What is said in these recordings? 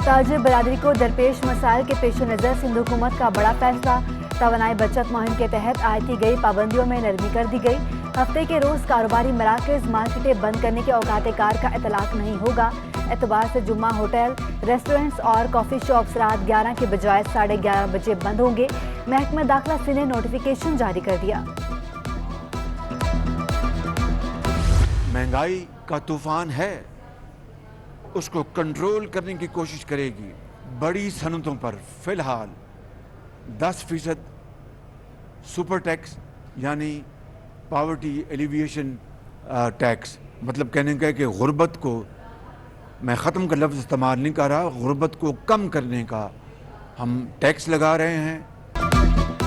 ताजिर बरादरी को दरपेश मसाइल के पेश नज़र सिंध हुकूमत का बड़ा फैसला। तवानाई बचत मुहिम के तहत आयद की गई पाबंदियों में नरमी कर दी गई। हफ्ते के रोज कारोबारी मराकज मार्केटें बंद करने के औकात कार का इतलाक नहीं होगा। एतबार से जुम्मा होटल, रेस्टोरेंट्स और कॉफी शॉप्स रात 11 के बजाय 11:30 बजे बंद होंगे। महकमा दाखिला सिंध ने नोटिफिकेशन जारी कर दिया। महंगाई का तूफान है, उसको कंट्रोल करने की कोशिश करेगी। बड़ी सनतों पर फिलहाल 10% सुपर टैक्स यानी पावर्टी एलिविएशन टैक्स, मतलब कहने का है कि गुर्बत को, मैं ख़त्म का लफ्ज़ इस्तेमाल नहीं कर रहा, गुर्बत को कम करने का हम टैक्स लगा रहे हैं।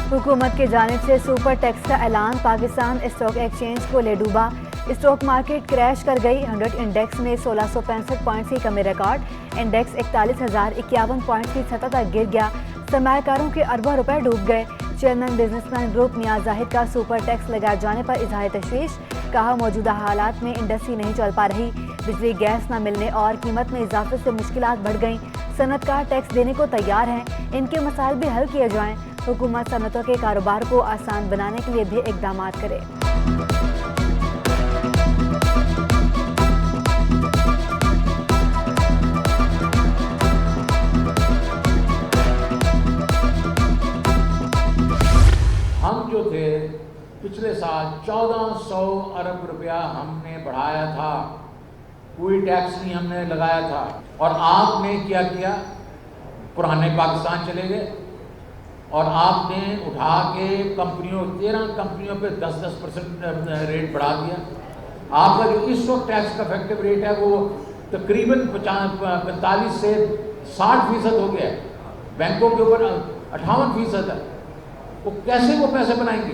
हुकूमत की जानिब से सुपर टैक्स का ऐलान। पाकिस्तान स्टॉक एक्सचेंज को ले डूबा। स्टॉक मार्केट क्रैश कर गई। 100 इंडेक्स में 1665 पॉइंट की कमी रिकॉर्ड। इंडेक्स 41,051 पॉइंट की सतह तक गिर गया। सरमायाकारों के अरबों रुपए डूब गए। चेयरमैन बिजनेसमैन ग्रुप मियां जाहिद का सुपर टैक्स लगाए जाने पर इजहार तशवीश। कहा, मौजूदा हालात में इंडस्ट्री नहीं चल पा रही। बिजली गैस न मिलने और कीमत में इजाफे से मुश्किलात बढ़ गईं। सनतकार टैक्स देने को तैयार हैं, इनके मसाइल भी हल किए जाएं। हुकूमत सनतों के कारोबार को आसान बनाने के लिए भी इकदाम करे। हम जो थे पिछले साल 1400 अरब रुपया हमने बढ़ाया था, कोई टैक्स नहीं हमने लगाया था। और आपने क्या किया, पुराने पाकिस्तान चले गए और आपने उठा के कंपनियों 13 कंपनियों पे 10% रेट बढ़ा दिया। आपका जो इस वक्त टैक्स का इफेक्टिव रेट है वो तकरीबन 45 से 60% हो गया है। बैंकों के ऊपर 58% है। वो कैसे वो पैसे बनाएंगे?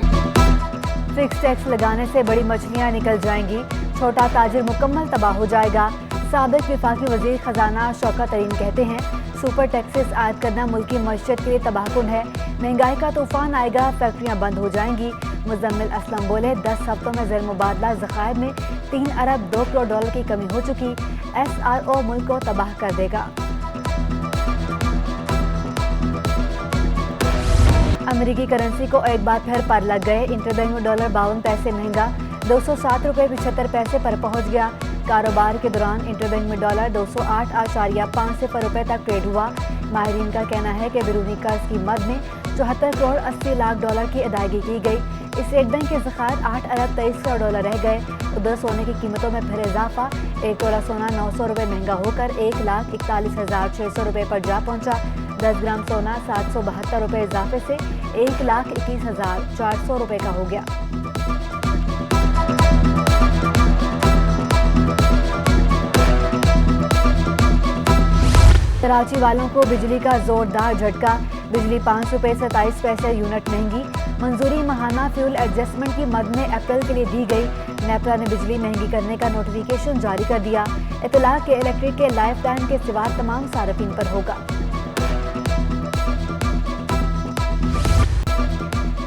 फिक्स टैक्स लगाने से बड़ी मछलियां निकल जाएंगी। छोटा ताजिर मुकम्मल तबाह हो जाएगा। साबिक विफाकी वजीर खजाना शौकत तरीन कहते हैं, सुपर टैक्सेस आयद करना मुल्की मईशत के लिए तबाहकुन है। महंगाई का तूफान आएगा, फैक्ट्रियां बंद हो जाएंगी। मुजम्मिल असलम बोले, 10 हफ्तों में ज़र मुबादला ज़खायर में 3 अरब 2 करोड़ डॉलर की कमी हो चुकी। SRO मुल्क को तबाह कर देगा। अमेरिकी करेंसी को एक बार फिर पर लग गए। इंटरबैंक में डॉलर 52 पैसे महंगा 207 रुपये 75 पैसे पर पहुंच गया। कारोबार के दौरान इंटरबैंक में डॉलर 208.5 रुपये तक ट्रेड हुआ। माहिरीन का कहना है कि बैरूनी कर्ज की मद में 74 करोड़ 80 लाख डॉलर की अदायगी की गई। इस एक बैंक के ज़खायर 8 अरब 23 करोड़ डॉलर रह गए। उधर सोने की कीमतों में फिर इजाफा। 1 तोला सोना 900 रुपये महंगा होकर 1,41,600 रुपये पर जा पहुंचा। 10 ग्राम सोना 772 रुपये इजाफे से 1,21,400 रुपये का हो गया। कराची वालों को बिजली का जोरदार झटका। बिजली 5 रुपये 27 पैसे यूनिट महंगी। मंजूरी माहाना फ्यूल एडजस्टमेंट की मद में अप्रैल के लिए दी गई। नेपरा ने बिजली महंगी करने का नोटिफिकेशन जारी कर दिया। इतलाक के इलेक्ट्रिक के लाइफ टाइम के सिवा तमाम सार्फिन पर होगा।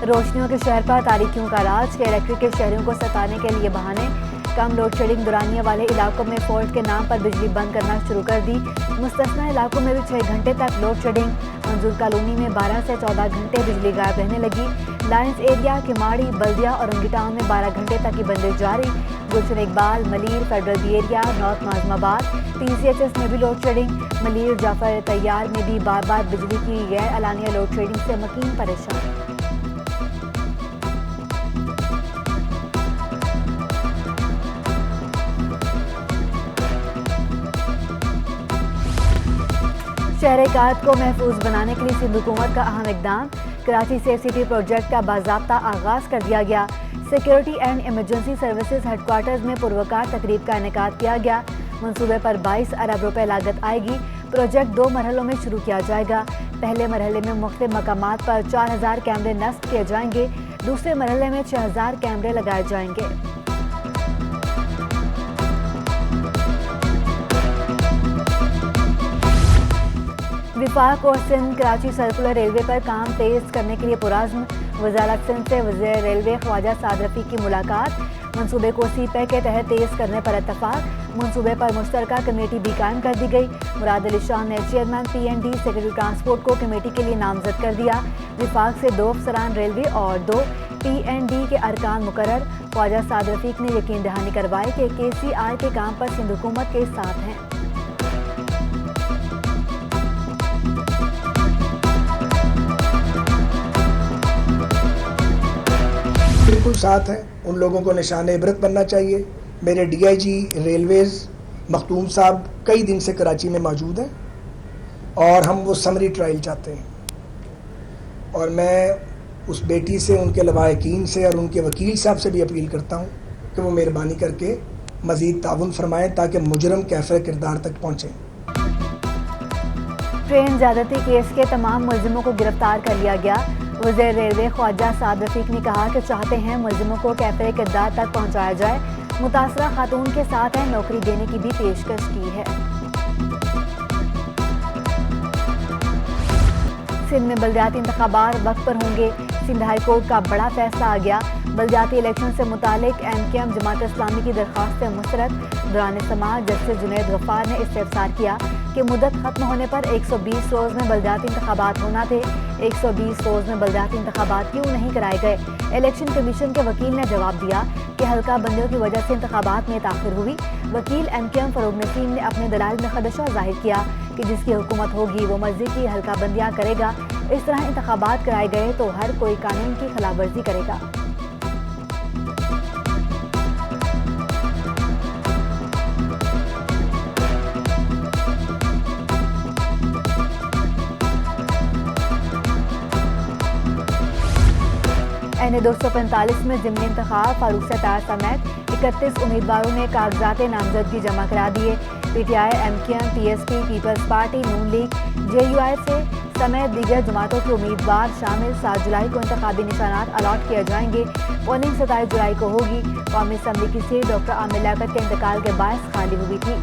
रोशनियों के शहर पर तारीखियों का राज। के इलेक्ट्रिक के शहरियों को सताने के लिए बहाने। कम लोड शेडिंग दुरानिया वाले इलाकों में फॉल्ट के नाम पर बिजली बंद करना शुरू कर दी। मुस्तस्ना इलाकों में भी 6 घंटे तक लोड शेडिंग। मंजूर कॉलोनी में 12 से 14 घंटे बिजली गायब रहने लगी। लायंस एरिया, किमाड़ी, बल्दिया और रंगी टाउन में 12 घंटे तक की बंदिश जारी। Gulshan Iqbal, Malir, federal B area, north Nazimabad, PCHS में भी लोड शेडिंग। मलीर, जाफर तैयार में भी बार बार बिजली की गैर अलानिया लोड शेडिंग से मकीन परेशान। शहर-ए-कायद को महफूज बनाने के लिए सिंध हुकूमत का अहम इकदाम। कराची सेफ सिटी प्रोजेक्ट का बाज़ाब्ता आगाज़ कर दिया गया। Security and emergency services headquarters में पुरवकार तकरीब का इनेकाद किया गया। मंसूबे पर 22 अरब रुपए लागत आएगी। प्रोजेक्ट 2 मरहलों में शुरू किया जाएगा। पहले मरहले में मुख्तलिफ मकामात पर 4000 कैमरे नस्ब किए जाएंगे। दूसरे मरहले में 6000 कैमरे लगाए जाएंगे। विफाक और सिंध कराची सर्कुलर रेलवे पर काम तेज करने के लिए पुराज़्म। वज़ारत सिंध से वज़ीर रेलवे ख्वाजा साद रफ़ीक की मुलाकात। मंसूबे को सीपैक के तहत तेज करने पर इत्तफाक। मंसूबे पर मुश्तरका कमेटी भी कायम कर दी गई। मुराद अली शाह ने चेयरमैन PND सेक्रेटरी ट्रांसपोर्ट को कमेटी के लिए नामजद कर दिया। विफाक से 2 अफसरान रेलवे और 2 PND के अरकान मुकर्रर। ख्वाजा साद रफीक ने यकीन दहानी करवाई कि KCI के काम पर सिंध हुकूमत के साथ हैं। बिल्कुल साथ हैं, उन लोगों को निशान इबरत बनना चाहिए। मेरे DIG रेलवेज़ मखदूम साहब कई दिन से कराची में मौजूद हैं और हम वो समरी ट्रायल चाहते हैं और मैं उस बेटी से, उनके लवाहकीन से और उनके वकील साहब से भी अपील करता हूँ कि वो मेहरबानी करके मज़ीद ताउन फरमाएँ ताकि मुजरम कैफ़े किरदार तक पहुँचें। ट्रेन ज़्यादती केस के तमाम मुलजिमों को गिरफ्तार कर लिया गया। वज़ीर रेलवे ख्वाजा साद रफीक ने कहा कि चाहते हैं मुलजिमों को कैफ़े किरदार तक पहुँचाया जाए। मुतासरा खातून के साथ है नौकरी देने की भी पेशकश की है। सिंध में बल्दियाती इंतखाबात वक्त पर होंगे। सिंध हाई कोर्ट का बड़ा फैसला आ गया। बल्दियाती इलेक्शन से मुतालिक MKM जमात इस्लामी की दरख्वास्त मुस्तरद। दौरान समाअत जस्टिस जुनैद गफ्फार ने इस्तेफसार किया कि मुद्दत खत्म होने पर 120 रोज में बल्दियाती इंतखाबात होना थे। 120 रोज में बल्दियाती इंतखाबात क्यों नहीं कराए गए? इलेक्शन कमीशन के वकील ने जवाब दिया कि हल्का बंदियों की वजह से इंतखाबात में ताखिर हुई। वकील MKM फरूग नसीम ने अपने दलाइल में खदशा जाहिर किया कि जिसकी हुकूमत होगी वो मर्जी की हल्का बंदियाँ करेगा। इस तरह इंतखाबात कराए गए तो हर कोई कानून की खिलाफ वर्जी करेगा। NA 245 में ज़िमनी इंतखाब फारूक सत्तार समेत 31 उम्मीदवारों ने कागजात नामजदगी जमा करा दिए। PTI, MKM, TSP, people's party, Noon league, JUI से समेत दीगर जमातों के उम्मीदवार शामिल। 7 जुलाई को इंतखाबी निशानात अलॉट किए जाएंगे। पोलिंग 27 जुलाई को होगी। कौमी असम्बली की सीट डॉक्टर आमिर लियाकत के इंतकाल के बायस खाली हुई थी।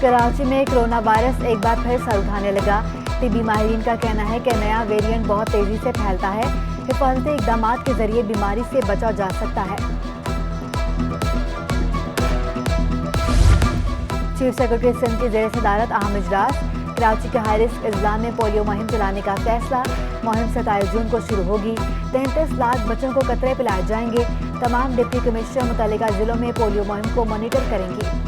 कराची में कोरोना वायरस एक बार फिर सर उठाने लगा। तिब्बी माहिरीन का कहना है कि नया वेरिएंट बहुत तेजी से फैलता है। हिफाजती इकदाम के जरिए बीमारी से बचा जा सकता है। चीफ सेक्रेटरी सिंध की ज़ेर सदारत अहम इजलास। कराची के हाई रिस्क अजला में पोलियो मुहिम चलाने का फैसला। मुहिम 27 जून को शुरू होगी। 33 लाख बच्चों को कतरे पिलाए जाएंगे। तमाम डिप्टी कमिश्नर मुतल्लिका जिलों में पोलियो मुहिम को मॉनिटर करेंगी।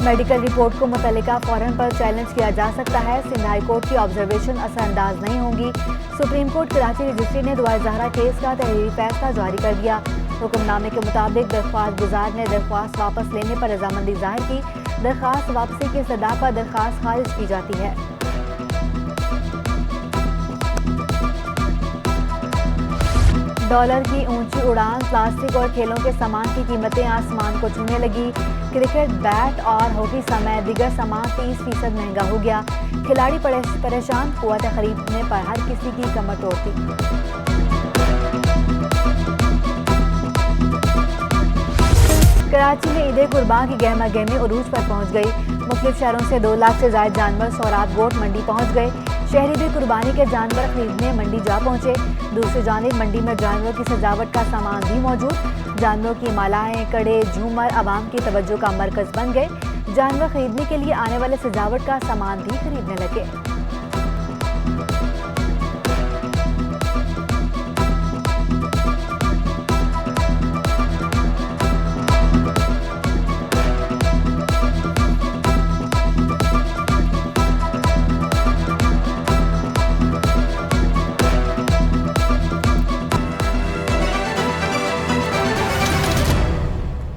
मेडिकल रिपोर्ट को मुतल्लिका फौरन पर चैलेंज किया जा सकता है। सिंध हाई कोर्ट की ऑब्जर्वेशन असरअंदाज नहीं होंगी। सुप्रीम कोर्ट कराची रजिस्ट्री ने दुआ ज़हरा केस का तहरीरी फैसला जारी कर दिया। हुक्मनामे के मुताबिक दरख्वास्त गुजार ने दरख्वास्त वापस लेने पर रजामंदी जाहिर की। दरख्वास्त वापसी की सदा पर दरख्वास्त खारिज की जाती है। डॉलर की ऊंची उड़ान, प्लास्टिक और खेलों के सामान की कीमतें आसमान को छूने लगी। क्रिकेट बैट और हॉकी समेत दीगर सामान 30% महंगा हो गया। खिलाड़ी परेशान, कुव्वत खरीदने पर हर किसी की कमर तोड़ती। कराची में ईद कुर्बान की गहमा गहमी उरूज पर पहुंच गई। मुख्तलिफ शहरों से 2 लाख से ज्यादा जानवर सौरात गोट मंडी पहुंच गए। शहरी भी कुर्बानी के जानवर खरीदने मंडी जा पहुंचे। दूसरी जानिब मंडी में जानवरों की सजावट का सामान भी मौजूद। जानवरों की मालाएं, कड़े, झूमर आवाम की तवज्जो का मरकज बन गए। जानवर खरीदने के लिए आने वाले सजावट का सामान भी खरीदने लगे।